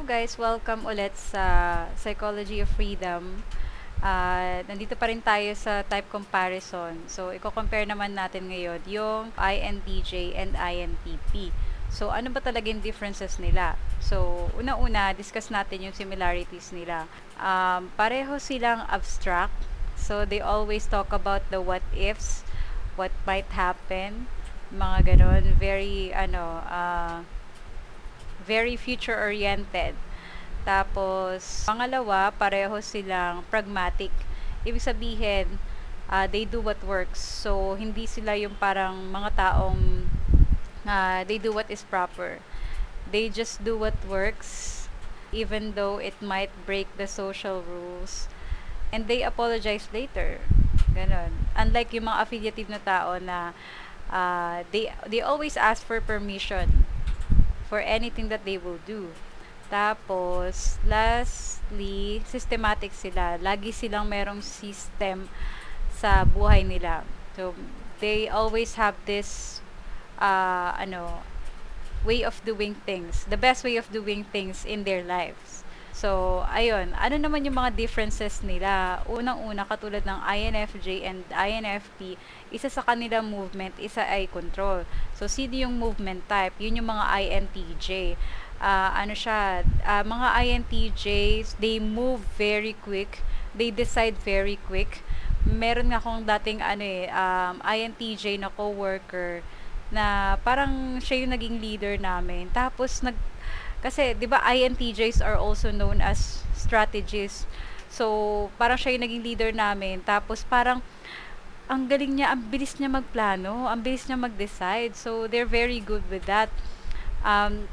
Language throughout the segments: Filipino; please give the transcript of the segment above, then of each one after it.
guys, welcome ulit sa Psychology of Freedom. Nandito pa rin tayo sa type comparison. So, i-compare naman natin ngayon yung INTJ and INTP. So, ano ba talaga yung differences nila? So, una-una, discuss natin yung similarities nila. Pareho silang abstract. So, they always talk about the what ifs, what might happen, mga ganon. Very future-oriented. Tapos, pangalawa, pareho silang pragmatic. Ibig sabihin, they do what works. So, hindi sila yung parang mga taong they do what is proper. They just do what works, even though it might break the social rules. And they apologize later. Ganon. Unlike yung mga affiliative na tao na they always ask for permission for anything that they will do. Tapos, lastly, systematic sila. Lagi silang merong system sa buhay nila. So, they always have this, way of doing things. The best way of doing things in their lives. So, ayun. Ano naman yung mga differences nila? Unang-una, katulad ng INFJ and INFP, isa sa kanilang movement, isa ay control. So, sino yung movement type? Yun yung mga INTJ. Mga INTJs, they move very quick. They decide very quick. Meron nga akong dating INTJ na coworker na parang siya yung naging leader namin. Tapos, kasi, di ba, INTJs are also known as strategists. So, parang siya yung naging leader namin. Tapos, parang, ang galing niya, ang bilis niya magplano, ang bilis niya mag-decide. So, they're very good with that. Parang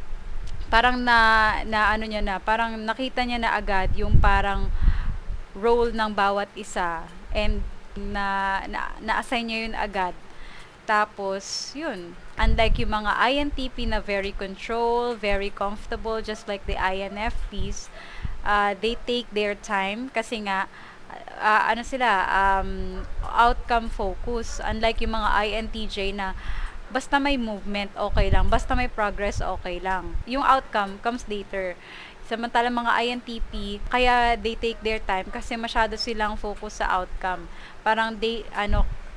parang nakita niya na agad yung parang role ng bawat isa. And, na-assign niya yun agad. Tapos, yun. Unlike yung mga INTP na very control, very comfortable, just like the INFPs, they take their time kasi nga, outcome focus. Unlike yung mga INTJ na basta may movement, okay lang. Basta may progress, okay lang. Yung outcome comes later. Samantalang mga INTP, kaya they take their time kasi masyado silang focus sa outcome. Parang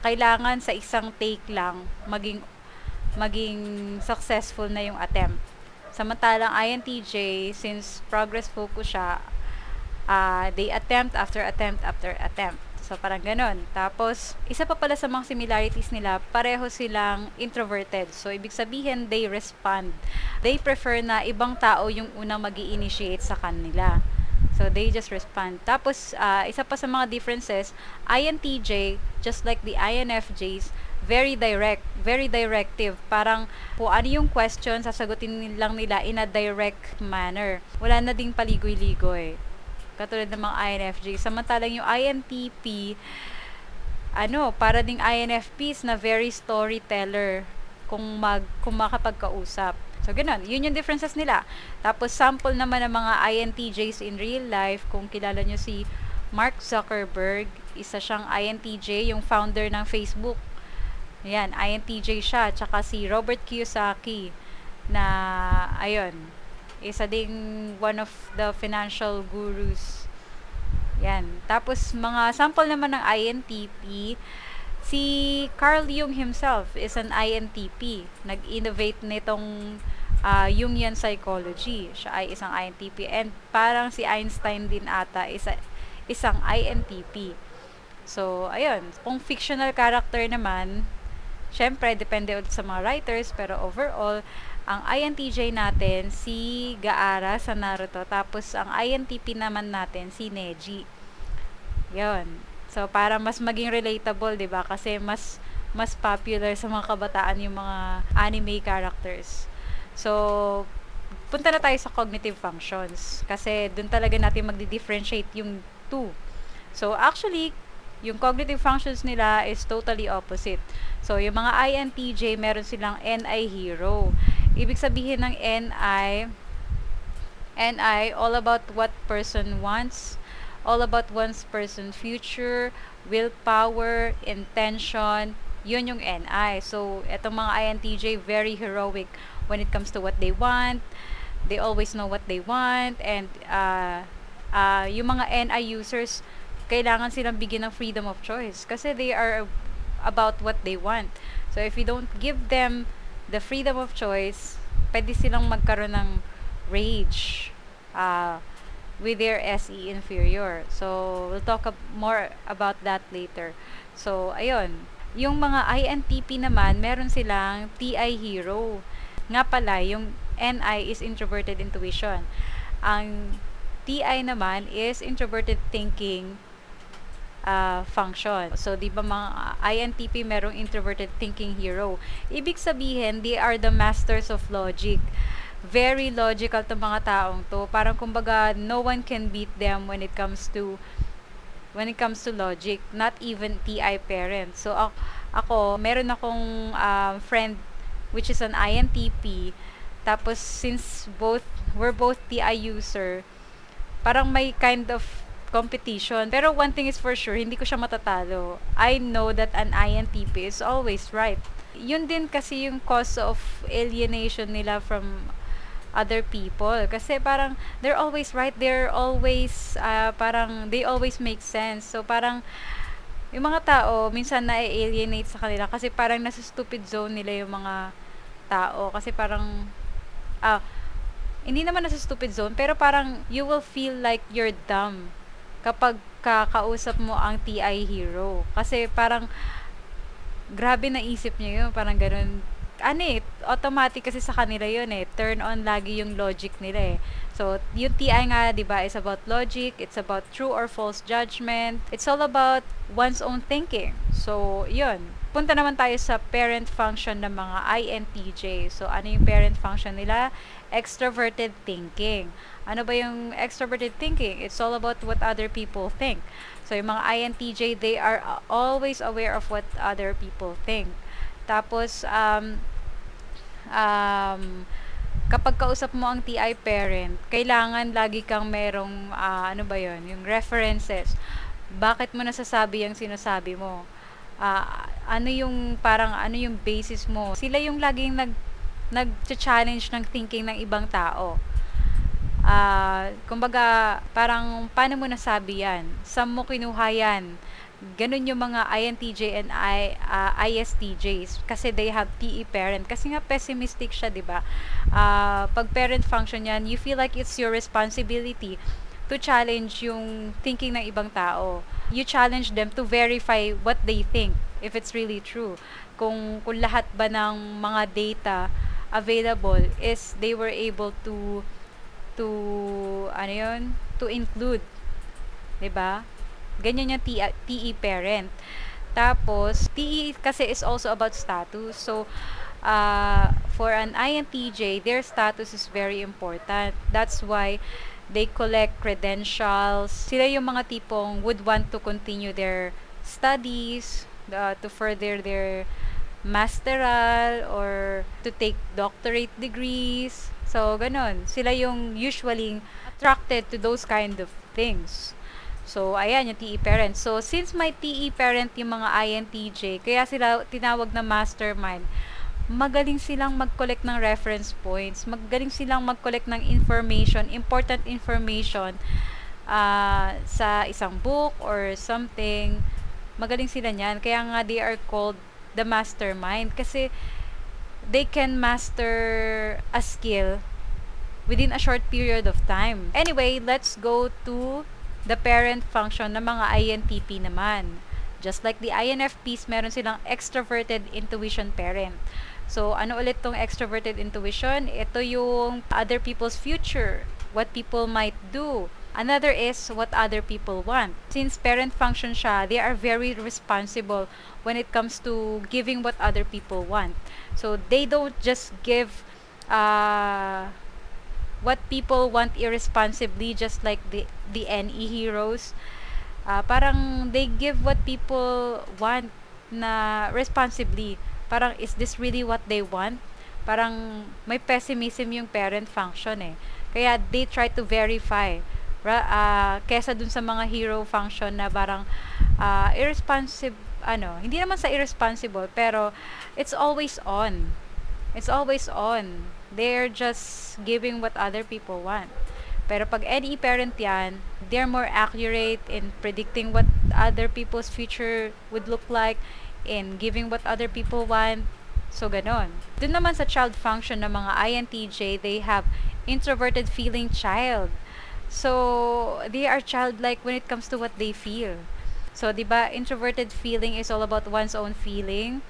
kailangan sa isang take lang maging successful na yung attempt. Samantalang INTJ, since progress focus siya, they attempt after attempt after attempt. So, parang ganon. Tapos, isa pa pala sa mga similarities nila, pareho silang introverted. So, ibig sabihin, they respond. They prefer na ibang tao yung unang mag-i-initiate sa kanila. So, they just respond. Tapos, isa pa sa mga differences, INTJ, just like the INFJs, very direct, very directive. Parang, kung ano yung question, sasagutin lang nila in a direct manner. Wala na ding paligoy-ligoy. Katulad ng mga INFJ. Samantalang yung INTP, para ding INFPs na very storyteller kung makapagkausap. So, ganun. Yun yung differences nila. Tapos, sample naman ng mga INTJs in real life. Kung kilala nyo si Mark Zuckerberg, isa siyang INTJ, yung founder ng Facebook. Ayan, INTJ siya. Tsaka si Robert Kiyosaki na, isa ding one of the financial gurus. Yan. Tapos, mga sample naman ng INTP, si Carl Jung himself is an INTP. Nag-innovate nitong Jungian psychology. Siya ay isang INTP. And parang si Einstein din ata, isang INTP. So, ayun. Kung fictional character naman, syempre, depende ulit sa mga writers, pero overall, ang INTJ natin, si Gaara sa Naruto. Tapos, ang INTP naman natin, si Neji. Yun. So, para mas maging relatable, di ba? Kasi mas popular sa mga kabataan yung mga anime characters. So, punta na tayo sa cognitive functions. Kasi, dun talaga natin magdi-differentiate yung two. So, actually, yung cognitive functions nila is totally opposite. So, yung mga INTJ, meron silang NI hero. Ibig sabihin ng NI, all about what person wants, all about one's person's future, willpower, intention, yun yung NI. So, etong mga INTJ, very heroic when it comes to what they want. They always know what they want, and yung mga NI users, kailangan silang bigyan ng freedom of choice kasi they are about what they want. So if you don't give them the freedom of choice, pwede silang magkaroon ng rage with their SE inferior. So we'll talk more about that later. So ayun, yung mga INTP naman, meron silang TI hero. Nga pala, yung NI is introverted intuition. Ang TI naman is introverted thinking function. So, di ba mga INTP merong introverted thinking hero? Ibig sabihin, they are the masters of logic. Very logical to mga taong to. Parang kumbaga, no one can beat them when it comes to logic. Not even TI parents. So, ako meron akong friend which is an INTP. Tapos, since we're both TI user, parang may kind of competition. Pero one thing is for sure, hindi ko siya matatalo. I know that an INTP is always right. Yun din kasi yung cause of alienation nila from other people. Kasi parang, they're always right. They're always, parang, they always make sense. So, parang, yung mga tao, minsan na-alienate sa kanila kasi parang nasa stupid zone nila yung mga tao. Kasi parang, hindi naman nasa stupid zone, pero parang you will feel like you're dumb kapag kakausap mo ang TI hero. Kasi parang grabe na isip niya yun, parang ganun. Automatic kasi sa kanila yun turn on lagi yung logic nila So, yung TI nga, di ba, is about logic, it's about true or false judgment, it's all about one's own thinking. So, yun. Punta naman tayo sa parent function ng mga INTJ. So, ano yung parent function nila? Extroverted thinking. Ano ba yung extroverted thinking? It's all about what other people think. So, yung mga INTJ, they are always aware of what other people think. Tapos, kapag kausap mo ang TI parent, kailangan lagi kang merong, yung references. Bakit mo nasasabi yung sinasabi mo? Ano yung basis mo? Sila yung laging nag-challenge ng thinking ng ibang tao. Kumbaga, parang, paano mo nasabi yan? Saan mo kinuha yan? Ganun yung mga INTJ and ISTJs kasi they have TE parent. Kasi nga pessimistic siya, di ba? Pag parent function yan, you feel like it's your responsibility to challenge yung thinking ng ibang tao. You challenge them to verify what they think, if it's really true. Kung lahat ba ng mga data available is they were able to include, 'di ba? Ganyan yung TE parent. Tapos TE kasi is also about status. So for an INTJ, their status is very important. That's why they collect credentials. Sila yung mga tipong would want to continue their studies, to further their masteral or to take doctorate degrees. So, ganun. Sila yung usually attracted to those kind of things. So, ayan, yung TE parent. So, since may TE parent yung mga INTJ, kaya sila tinawag na mastermind, magaling silang mag-collect ng reference points, magaling silang mag-collect ng information, important information sa isang book or something. Magaling sila niyan. Kaya nga they are called the mastermind kasi they can master a skill within a short period of time. Anyway, let's go to the parent function ng mga INTP naman. Just like the INFPs, meron silang extroverted intuition parent. So, ano ulit tong extroverted intuition? Ito yung other people's future, what people might do. Another is what other people want. Since parent function siya, they are very responsible when it comes to giving what other people want. So, they don't just give what people want irresponsibly, just like the NE heroes. Parang they give what people want na responsibly. Parang, is this really what they want? Parang may pessimism yung parent function Kaya they try to verify. Kesa dun sa mga hero function na parang irresponsible, hindi naman sa irresponsible, pero it's always on. It's always on. They're just giving what other people want. Pero pag NE parent yan, they're more accurate in predicting what other people's future would look like, in giving what other people want. So, ganon. Dun naman sa child function ng mga INTJ, they have introverted feeling child. So, they are childlike when it comes to what they feel. So, 'di ba, introverted feeling is all about one's own feeling.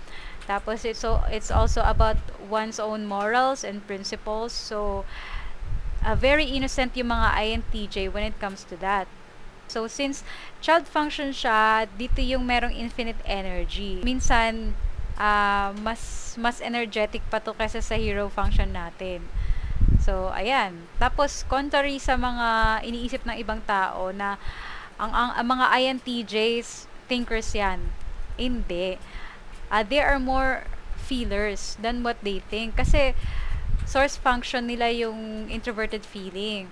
Tapos it's also about one's own morals and principles. So, very innocent yung mga INTJ when it comes to that. So, since child function siya, dito yung merong infinite energy. Minsan, mas energetic pa to kaysa sa hero function natin. So, ayan. Tapos, contrary sa mga iniisip ng ibang tao na ang mga INTJs, thinkers yan. Hindi. They are more feelers than what they think. Kasi, source function nila yung introverted feeling.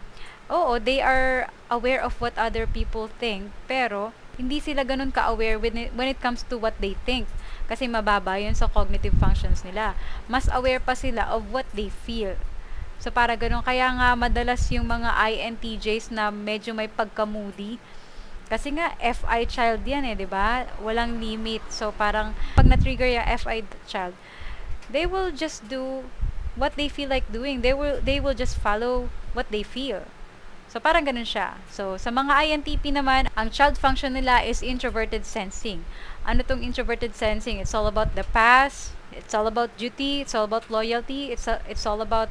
Oo, they are aware of what other people think, pero hindi sila ganun ka-aware when it comes to what they think. Kasi mababa yun sa cognitive functions nila. Mas aware pa sila of what they feel. So, para ganun. Kaya nga, madalas yung mga INTJs na medyo may pagka-moody. Kasi nga, FI child yan eh, di ba? Walang limit. So, parang, pag na-trigger yung FI child, they will just do what they feel like doing. They will just follow what they feel. So, parang ganun siya. So, sa mga INTP naman, ang child function nila is introverted sensing. Ano tong introverted sensing? It's all about the past. It's all about duty. It's all about loyalty. It's all about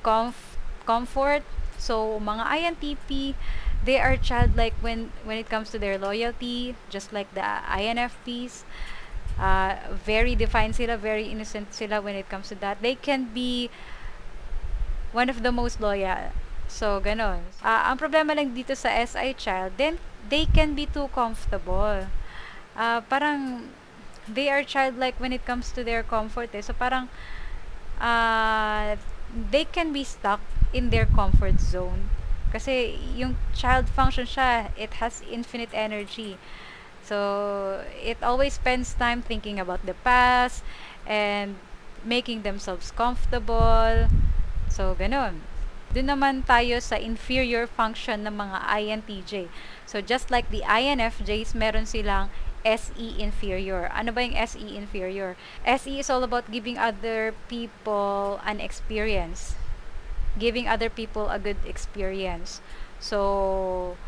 comfort. So, mga INTP, they are childlike when it comes to their loyalty, just like the INFPs. Very defined sila, very innocent sila when it comes to that. They can be one of the most loyal. So, ganon. Ang problema lang dito sa SI child, then they can be too comfortable. Parang, they are childlike when it comes to their comfort eh. So, parang, they can be stuck in their comfort zone. Kasi, yung child function siya, it has infinite energy. So, it always spends time thinking about the past and making themselves comfortable. So, ganun. Doon naman tayo sa inferior function ng mga INTJ. So, just like the INFJs, meron silang SE inferior. Ano ba yung SE inferior? SE is all about giving other people an experience. Giving other people a good experience. So,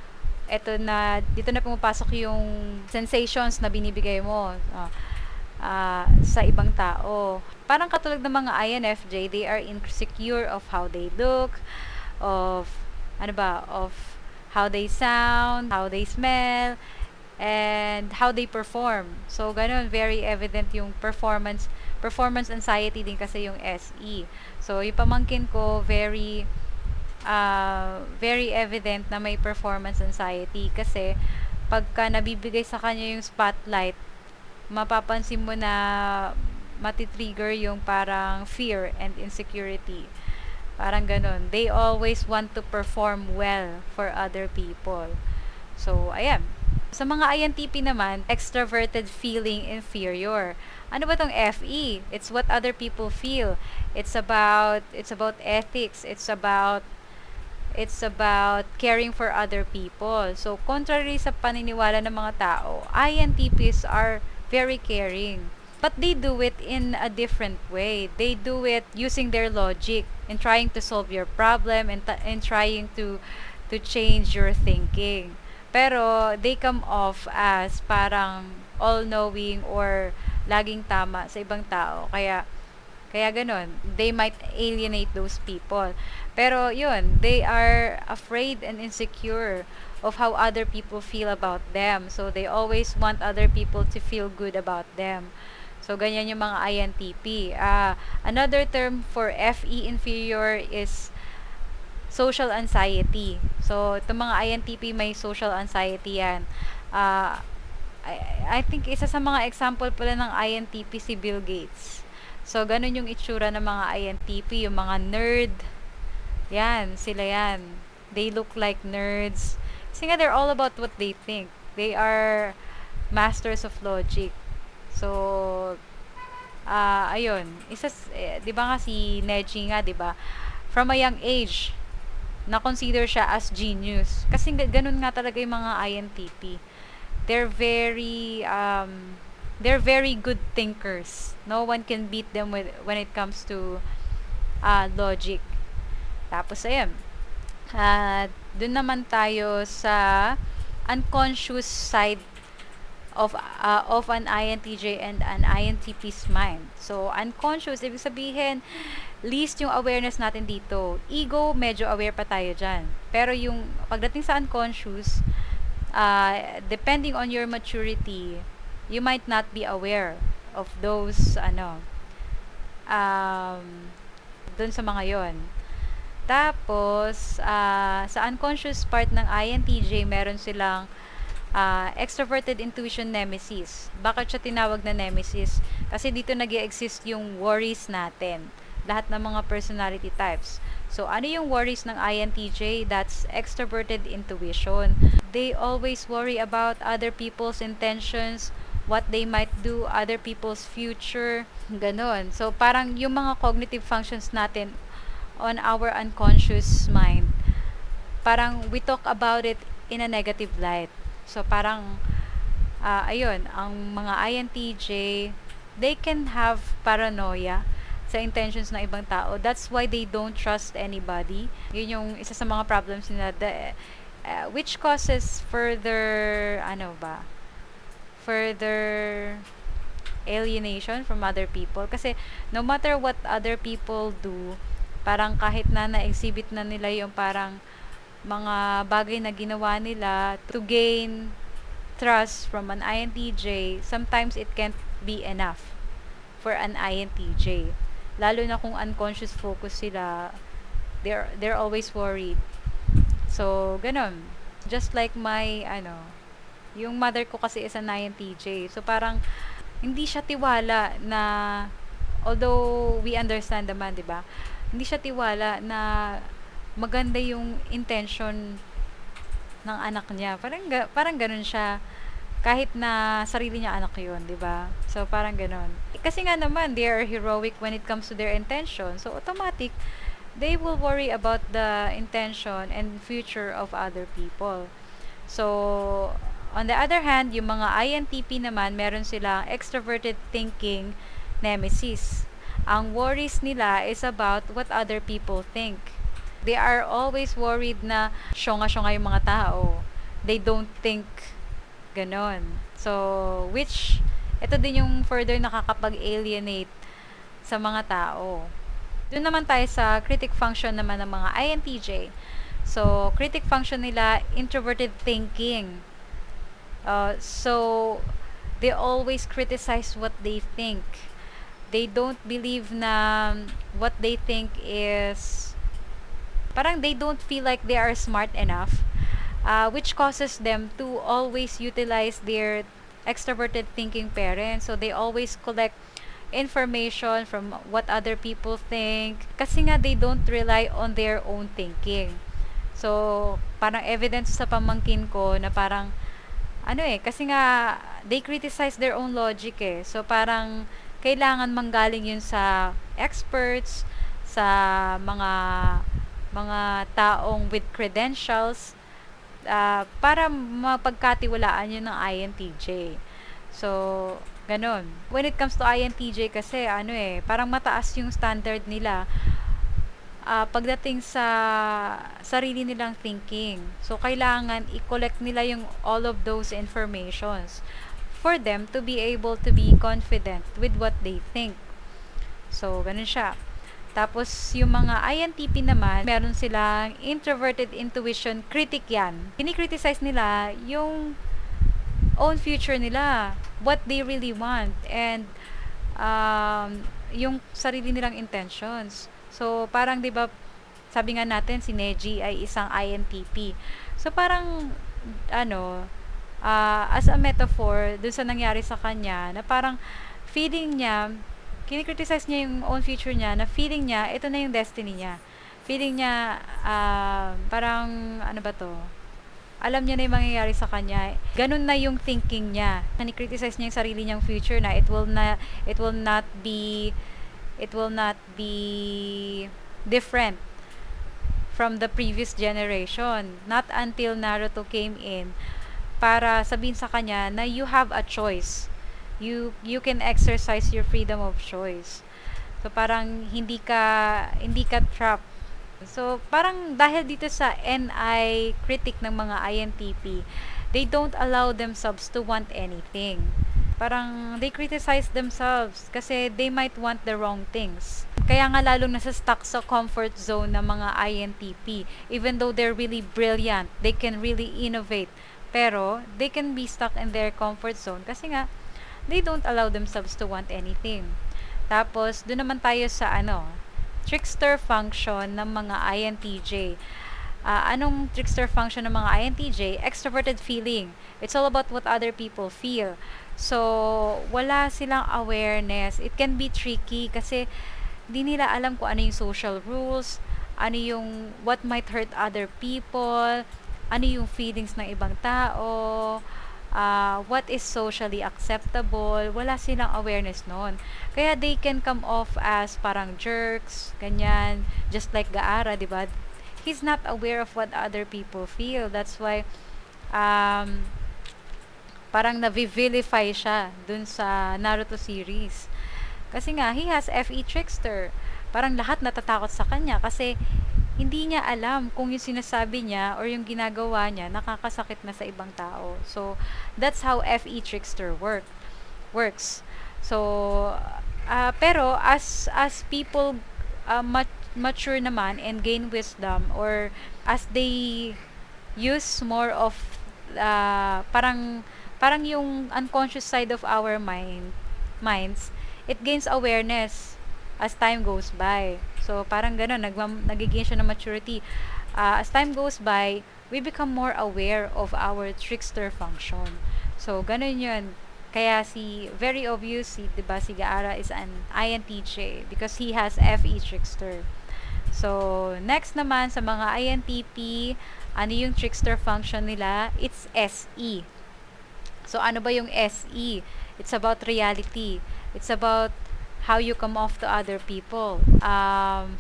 dito na pumapasok yung sensations na binibigay mo sa ibang tao. Parang katulad ng mga INFJ, they are insecure of how they look, of how they sound, how they smell, and how they perform. So, ganun, very evident yung performance anxiety din kasi yung SE. So, yung pamangkin ko, very evident na may performance anxiety kasi pagka nabibigay sa kanya yung spotlight, mapapansin mo na matitrigger yung parang fear and insecurity. Parang ganun. They always want to perform well for other people. So, ayan. Sa mga INTP naman, extroverted feeling inferior. Ano ba tong FE? It's what other people feel. It's about ethics. It's about caring for other people. So, contrary sa paniniwala ng mga tao, INTPs are very caring. But they do it in a different way. They do it using their logic and trying to solve your problem and trying to change your thinking. Pero, they come off as parang all-knowing or laging tama sa ibang tao. Kaya ganon, they might alienate those people. Pero yun, they are afraid and insecure of how other people feel about them. So, they always want other people to feel good about them. So, ganyan yung mga INTP. Another term for FE inferior is social anxiety. So, itong mga INTP may social anxiety yan. I think isa sa mga example pala ng INTP si Bill Gates. So, ganun yung itsura ng mga INTP, yung mga nerd. Yan, sila yan. They look like nerds. Kasi nga, they're all about what they think. They are masters of logic. So, Ayun, 'di ba nga si Neji nga, 'di ba? From a young age, na-consider siya as genius. Kasi ganun nga talaga yung mga INTP. They're very they're very good thinkers. No one can beat them when it comes to logic. Tapos ayun. Dun naman tayo sa unconscious side of an INTJ and an INTP's mind. So, unconscious, ibig sabihin, least yung awareness natin dito. Ego, medyo aware pa tayo dyan. Pero yung pagdating sa unconscious, depending on your maturity, you might not be aware of those, dun sa mga yon. Tapos, sa unconscious part ng INTJ, meron silang extroverted intuition nemesis. Bakit siya tinawag na nemesis? Kasi dito nag-exist yung worries natin. Lahat ng mga personality types. So, ano yung worries ng INTJ? That's extroverted intuition. They always worry about other people's intentions, what they might do, other people's future, ganon. So, parang yung mga cognitive functions natin on our unconscious mind, parang we talk about it in a negative light. So, parang, ayun, ang mga INTJ, they can have paranoia sa intentions ng ibang tao. That's why they don't trust anybody. Yun yung isa sa mga problems nila, which causes further, further alienation from other people. Kasi, no matter what other people do, parang kahit na na-exhibit na nila yung parang mga bagay na ginawa nila to gain trust from an INTJ, sometimes it can't be enough for an INTJ. Lalo na kung unconscious focus sila, they're always worried. So, ganun. Just like yung mother ko kasi is an INTJ. So, parang, hindi siya tiwala na, although we understand naman, di ba? Hindi siya tiwala na maganda yung intention ng anak niya. Parang ganun siya. Kahit na sarili niya anak yun, di ba? So, parang ganun. Kasi nga naman, they are heroic when it comes to their intention. So, automatic, they will worry about the intention and future of other people. So, on the other hand, yung mga INTP naman, meron silang extroverted thinking nemesis. Ang worries nila is about what other people think. They are always worried na syonga-syonga yung mga tao. They don't think ganon. So, ito din yung further nakakapag-alienate sa mga tao. Doon naman tayo sa critic function naman ng mga INTJ. So, critic function nila, introverted thinking. So, they always criticize what they think. They don't believe na what they think is, parang they don't feel like they are smart enough, which causes them to always utilize their extroverted thinking parents. So, they always collect information from what other people think. Kasi nga, they don't rely on their own thinking. So, parang evidence sa pamangkin ko na parang, kasi nga, they criticize their own logic eh. So, parang, kailangan manggaling yun sa experts, sa mga taong with credentials, para mapagkatiwalaan yun ng INTJ. So, ganon. When it comes to INTJ kasi, parang mataas yung standard nila pagdating sa sarili nilang thinking. So, kailangan i-collect nila yung all of those informations for them to be able to be confident with what they think. So, ganun siya. Tapos, yung mga INTP naman, meron silang introverted intuition, critic yan. Kini-criticize nila yung own future nila, what they really want, and yung sarili nilang intentions. So, parang, di ba, sabi nga natin, si Neji ay isang INTP. So, parang, as a metaphor, dun sa nangyari sa kanya, na parang, feeling niya, kinikriticize niya yung own future niya, na feeling niya, ito na yung destiny niya. Feeling niya, parang, Alam niya na yung mangyayari sa kanya. Ganun na yung thinking niya. Ni-criticize niya yung sarili niyang future na it will not be different from the previous generation. Not until Naruto came in para sabihin sa kanya na you have a choice. You can exercise your freedom of choice. So parang hindi ka trapped. So parang dahil dito sa NI critic ng mga INTP, they don't allow themselves to want anything. Parang they criticize themselves kasi they might want the wrong things. Kaya nga lalong nasa stuck sa comfort zone ng mga INTP. Even though they're really brilliant, they can really innovate. Pero they can be stuck in their comfort zone kasi nga they don't allow themselves to want anything. Tapos doon naman tayo sa trickster function ng mga INTJ. Anong trickster function ng mga INTJ? Extroverted feeling. It's all about what other people feel. So, wala silang awareness. It can be tricky kasi di nila alam kung ano yung social rules, ano yung what might hurt other people, ano yung feelings ng ibang tao, what is socially acceptable. Wala silang awareness noon. Kaya they can come off as parang jerks, ganyan, just like Gaara, di ba? He's not aware of what other people feel. That's why parang na-vilify siya dun sa Naruto series. Kasi nga, he has FE trickster. Parang lahat natatakot sa kanya kasi hindi niya alam kung yung sinasabi niya or yung ginagawa niya nakakasakit na sa ibang tao. So, that's how FE trickster works. So, pero as people mature naman and gain wisdom, or as they use more of parang yung unconscious side of our minds, it gains awareness as time goes by. So parang gano'n, nagigain siya ng maturity. As time goes by, we become more aware of our trickster function. So gano'n yun. Kaya very obvious, 'di ba, si Gaara is an INTJ because he has FE trickster. So next naman sa mga INTP, ano yung trickster function nila? It's SE. So ano ba yung SE? It's about reality. It's about how you come off to other people.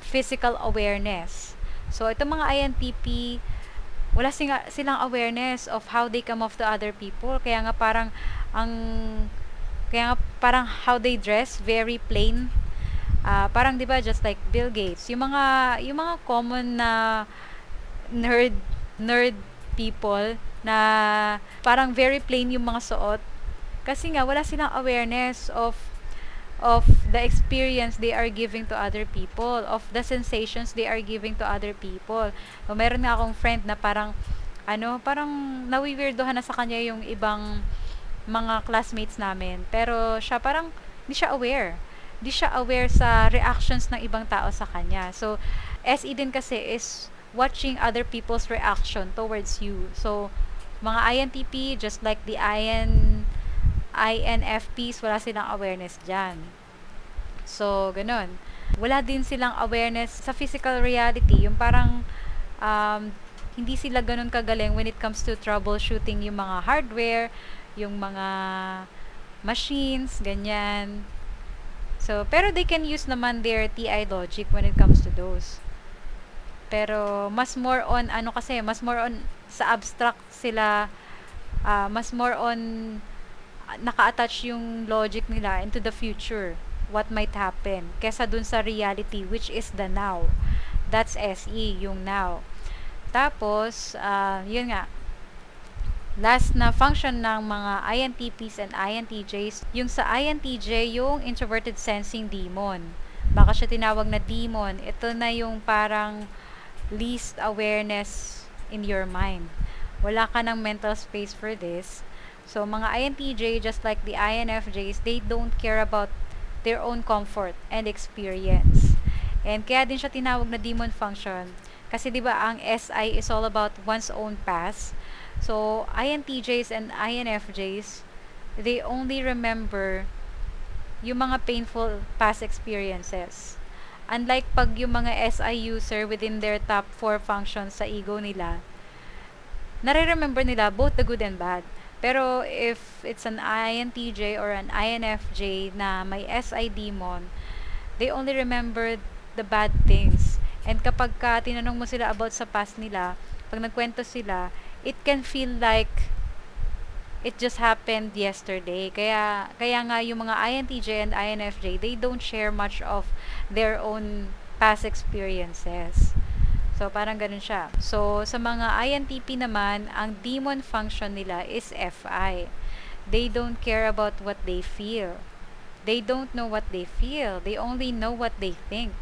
Physical awareness. So itong mga INTP, wala silang awareness of how they come off to other people. Kaya nga parang how they dress, very plain. Parang 'di ba, just like Bill Gates, yung mga common na nerd people na parang very plain yung mga suot kasi nga wala silang awareness of the experience they are giving to other people, of the sensations they are giving to other people. So, meron nga akong friend na parang nawiwirdohan na sa kanya yung ibang mga classmates namin, pero siya parang hindi siya aware. Hindi siya aware sa reactions ng ibang tao sa kanya. So, SE din kasi is watching other people's reaction towards you. So, mga INTP, just like the INFPs, wala silang awareness dyan. So, ganun. Wala din silang awareness sa physical reality. Yung parang, hindi sila ganun kagaling when it comes to troubleshooting yung mga hardware, yung mga machines, ganyan. So, pero they can use naman their TI logic when it comes to those. Pero mas more on sa abstract sila, mas more on naka-attach yung logic nila into the future, what might happen, kesa dun sa reality, which is the now. That's SE, yung now. Tapos, yun nga, last na function ng mga INTPs and INTJs, yung sa INTJ, yung introverted sensing demon. Baka siya tinawag na demon. Ito na yung parang least awareness in your mind. Wala ka ng mental space for this. So, mga INTJ, just like the INFJs, they don't care about their own comfort and experience. And kaya din siya tinawag na demon function. Kasi 'di ba ang SI is all about one's own past. So, INTJs and INFJs, they only remember yung mga painful past experiences. Unlike pag yung mga SI user within their top 4 functions sa ego nila, nare-remember nila both the good and bad. Pero if it's an INTJ or an INFJ na may SI demon, they only remember the bad things. And kapag ka tinanong mo sila about sa past nila, pag nagkwento sila, it can feel like it just happened yesterday. Kaya nga yung mga INTJ and INFJ, they don't share much of their own past experiences. So, parang ganun siya. So, sa mga INTP naman, ang demon function nila is FI. They don't care about what they feel. They don't know what they feel. They only know what they think.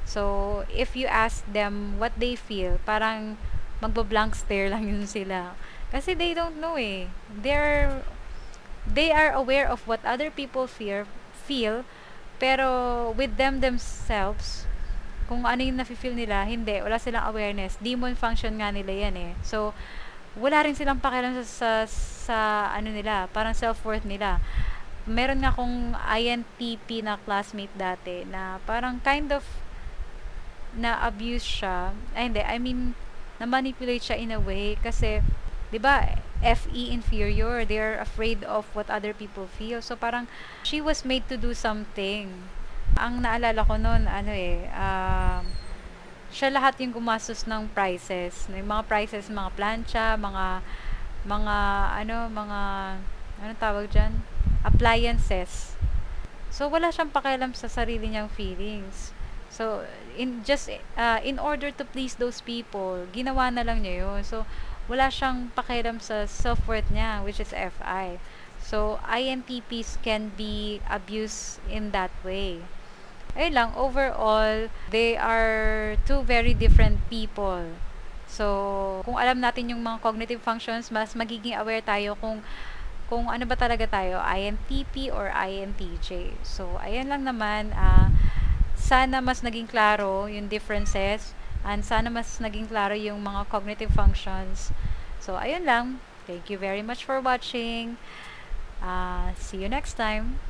So, if you ask them what they feel, parang magbo-blank stare lang yun sila. Kasi they don't know eh. They are aware of what other people feel, pero with them themselves, kung ano yung nafe-feel nila, hindi, wala silang awareness. Demon function nga nila yan eh. So, wala rin silang pakialam sa ano nila, parang self-worth nila. Meron nga akong INTP na classmate dati na parang kind of na-abuse siya. Ay, hindi, I mean, na-manipulate siya in a way kasi, di ba, FE inferior, they're afraid of what other people feel. So, parang, she was made to do something. Ang naalala ko noon, ano eh, siya lahat yung gumastos ng prices. Yung mga prices, mga plancha, mga, ano tawag dyan? Appliances. So, wala siyang pakialam sa sarili niyang feelings. So, in order to please those people, ginawa na lang niya yun. So, wala siyang pakialam sa self-worth niya, which is FI. So, INTPs can be abused in that way. Ayun lang, overall, they are two very different people. So, kung alam natin yung mga cognitive functions, mas magiging aware tayo kung ano ba talaga tayo, INTP or INTJ. So, ayan lang naman, sana mas naging klaro yung differences and sana mas naging klaro yung mga cognitive functions. So, ayun lang. Thank you very much for watching. See you next time.